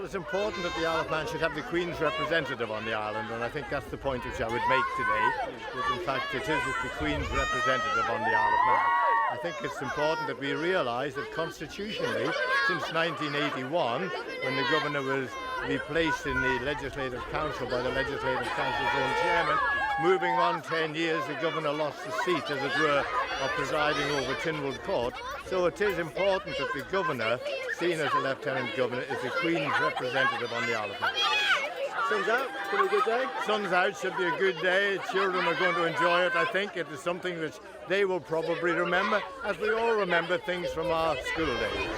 it's important that the Isle of Man should have the Queen's representative on the island, and I think that's the point which I would make today, that in fact it is the Queen's representative on the Isle of Man. I think it's important that we realise that constitutionally, since 1981, when the Governor was replaced in the Legislative Council by the Legislative Council's own chairman, moving on 10 years, the Governor lost the seat, as it were, of presiding over Tynwald Court. So it is important that the Governor, seen as the Lieutenant Governor, is the Queen's representative on the Isle of Man. Sun's out, it's going to be a good day. Sun's out, should be a good day. Children are going to enjoy it, I think. It is something which they will probably remember, as we all remember things from our school days.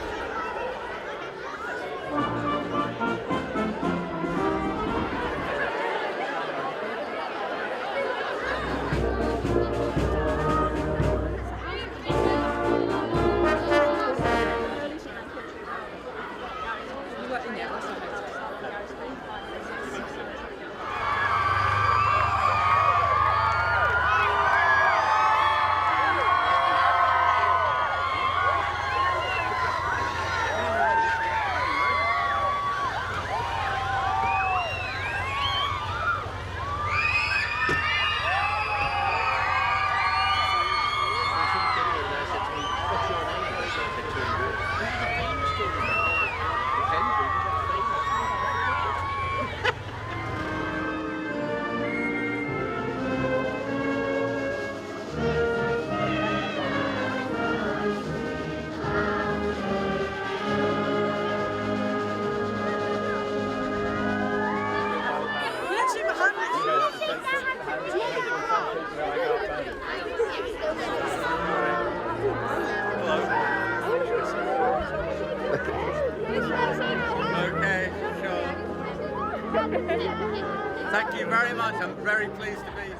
Okay, sure. Thank you very much. I'm very pleased to be here.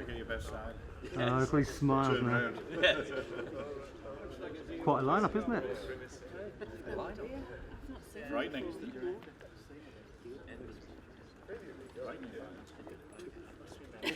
Get your best side. Look at his smiles now. Quite a lineup, isn't it? Frightening. Yes.